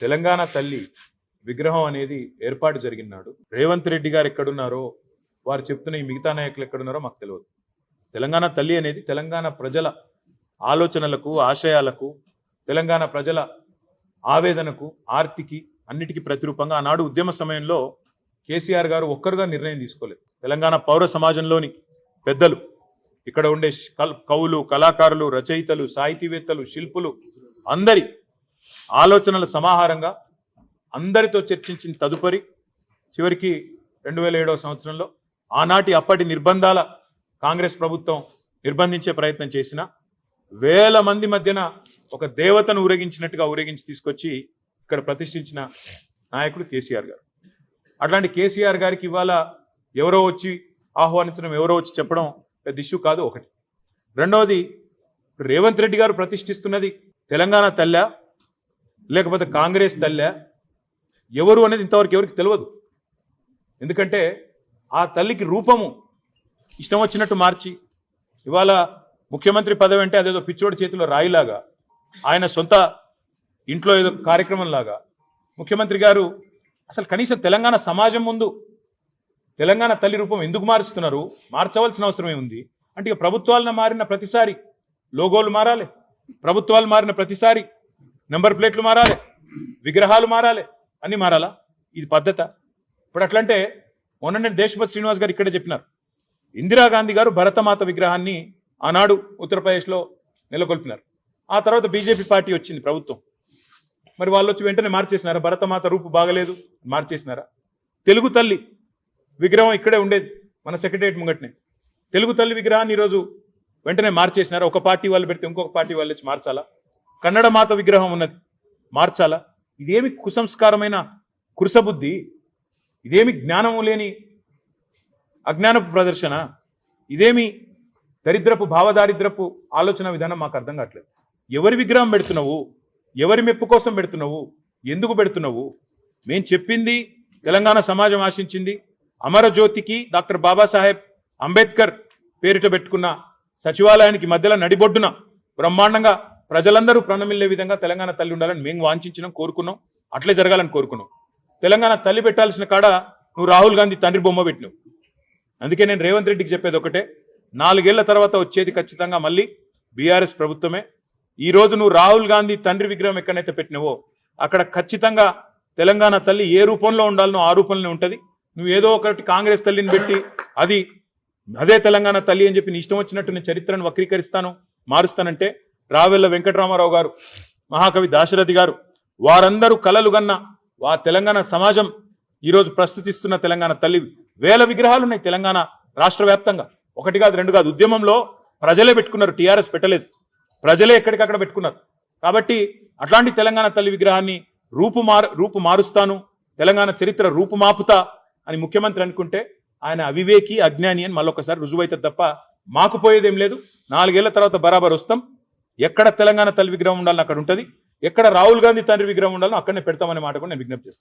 తెలంగాణ తల్లి విగ్రహం అనేది ఏర్పాటు జరిగినాడు రేవంత్ రెడ్డి గారు ఎక్కడున్నారో వారు చెప్తున్న ఈ మిగతా నాయకులు ఎక్కడున్నారో మాకు తెలియదు. తెలంగాణ తల్లి అనేది తెలంగాణ ప్రజల ఆలోచనలకు ఆశయాలకు తెలంగాణ ప్రజల ఆవేదనకు ఆర్తికి అన్నిటికీ ప్రతిరూపంగా ఆనాడు ఉద్యమ సమయంలో కేసీఆర్ గారు ఒక్కరుగా నిర్ణయం తీసుకోలేదు. తెలంగాణ పౌర సమాజంలోని పెద్దలు, ఇక్కడ ఉండే కవులు, కళాకారులు, రచయితలు, సాహితీవేత్తలు, శిల్పులు అందరి ఆలోచనల సమాహారంగా అందరితో చర్చించిన తదుపరి చివరికి 2007వ సంవత్సరంలో ఆనాటి అప్పటి నిర్బంధాల కాంగ్రెస్ ప్రభుత్వం నిర్బంధించే ప్రయత్నం చేసిన వేల మంది మధ్యన ఒక దేవతను ఊరేగించినట్టుగా ఊరేగించి తీసుకొచ్చి ఇక్కడ ప్రతిష్ఠించిన నాయకుడు కేసీఆర్ గారు. అట్లాంటి కేసీఆర్ గారికి ఇవాళ ఎవరో వచ్చి ఆహ్వానించడం, ఎవరో వచ్చి చెప్పడం పెద్ద ఇష్యూ కాదు. ఒకటి. రెండవది, రేవంత్ రెడ్డి గారు ప్రతిష్ఠిస్తున్నది తెలంగాణ తల్లా లేకపోతే కాంగ్రెస్ తల్లా ఎవరు అనేది ఇంతవరకు ఎవరికి తెలియదు. ఎందుకంటే ఆ తల్లికి రూపము ఇష్టం వచ్చినట్టు మార్చి ఇవాళ ముఖ్యమంత్రి పదవి అంటే అదేదో పిచ్చోడి చేతిలో రాయిలాగా, ఆయన సొంత ఇంట్లో ఏదో కార్యక్రమం లాగా ముఖ్యమంత్రి గారు అసలు కనీసం తెలంగాణ సమాజం ముందు తెలంగాణ తల్లి రూపం ఎందుకు మారుస్తున్నారు, మార్చవలసిన అవసరమే ఉంది అంటే ఇక ప్రభుత్వాలను మారిన ప్రతిసారి లోగోలు మారాలి, ప్రభుత్వాలు మారిన ప్రతిసారి నెంబర్ ప్లేట్లు మారాలి, విగ్రహాలు మారాలి, అన్ని మారాలా? ఇది పద్ధత? ఇప్పుడు అట్లంటే మొన్న దేశపతి శ్రీనివాస్ గారు ఇక్కడే చెప్పినారు, ఇందిరాగాంధీ గారు భరతమాత విగ్రహాన్ని ఆనాడు ఉత్తరప్రదేశ్లో నెలకొల్పినారు. ఆ తర్వాత బీజేపీ పార్టీ వచ్చింది ప్రభుత్వం. మరి వాళ్ళు వచ్చి వెంటనే మార్చేసినారా? భరతమాత రూపు బాగలేదు మార్చేసినారా? తెలుగు తల్లి విగ్రహం ఇక్కడే ఉండేది మన సెక్రటరియట్ ముంగట్నే. తెలుగు తల్లి విగ్రహాన్ని ఈరోజు వెంటనే మార్చేసినారా? ఒక పార్టీ వాళ్ళు పెడితే ఇంకొక పార్టీ వాళ్ళు వచ్చి మార్చాలా? కన్నడ మాత విగ్రహం ఉన్నది మార్చాలా? ఇదేమి కుసంస్కారమైన కురుసబుద్ధి? ఇదేమి జ్ఞానము లేని అజ్ఞానపు ప్రదర్శన? ఇదేమి దరిద్రపు భావదారిద్రపు ఆలోచన విధానం? మాకు అర్థం కావట్లేదు. ఎవరి విగ్రహం పెడుతున్నావు? ఎవరి మెప్పు కోసం పెడుతున్నావు? ఎందుకు పెడుతున్నావు? మేం చెప్పింది తెలంగాణ సమాజం ఆశించింది అమరజ్యోతికి డాక్టర్ బాబాసాహెబ్ అంబేద్కర్ పేరిట పెట్టుకున్న సచివాలయానికి మధ్యలో నడిబొడ్డున బ్రహ్మాండంగా ప్రజలందరూ ప్రణమిల్లే విధంగా తెలంగాణ తల్లి ఉండాలని మేము వాంఛించినాం, కోరుకున్నాం. అట్లే జరగాలని కోరుకున్నాం. తెలంగాణ తల్లి పెట్టాల్సిన కాడ నువ్వు రాహుల్ గాంధీ తండ్రి బొమ్మ పెట్టినావు. అందుకే నేను రేవంత్ రెడ్డికి చెప్పేది ఒకటే, 4 ఏళ్ల తర్వాత వచ్చేది ఖచ్చితంగా మళ్ళీ బీఆర్ఎస్ ప్రభుత్వమే. ఈ రోజు నువ్వు రాహుల్ గాంధీ తండ్రి విగ్రహం ఎక్కడైతే పెట్టినవో అక్కడ ఖచ్చితంగా తెలంగాణ తల్లి ఏ రూపంలో ఉండాలనో ఆ రూపంలోనే ఉంటుంది. నువ్వు ఏదో ఒకటి కాంగ్రెస్ తల్లిని పెట్టి అదే తెలంగాణ తల్లి అని చెప్పి నీ ఇష్టం వచ్చినట్టు నేను చరిత్రను వక్రీకరిస్తాను, మారుస్తానంటే రావెల్ల వెంకటరామారావు గారు, మహాకవి దాశరథి గారు, వారందరూ కలలు గన్న తెలంగాణ సమాజం ఈరోజు ప్రస్తుతిస్తున్న తెలంగాణ తల్లి వేల విగ్రహాలు ఉన్నాయి తెలంగాణ రాష్ట్ర వ్యాప్తంగా. 1 కాదు 2 కాదు. ఉద్యమంలో ప్రజలే పెట్టుకున్నారు, టీఆర్ఎస్ పెట్టలేదు. ప్రజలే ఎక్కడికక్కడ పెట్టుకున్నారు. కాబట్టి అట్లాంటి తెలంగాణ తల్లి విగ్రహాన్ని రూపు మారుస్తాను, తెలంగాణ చరిత్ర రూపుమాపుతా అని ముఖ్యమంత్రి అనుకుంటే ఆయన అవివేకి, అజ్ఞాని అని మళ్ళొకసారి రుజువైతుంది తప్ప మాకు పోయేదేం లేదు. 4 ఏళ్ల తర్వాత బరాబర్ వస్తాం. ఎక్కడ తెలంగాణ తల్లి విగ్రహం ఉండాలని అక్కడ ఉంటుంది, ఎక్కడ రాహుల్ గాంధీ తండ్రి విగ్రహం ఉండాలని అక్కడనే పెడతామనే మాట కూడా నేను విజ్ఞప్తి చేస్తాను.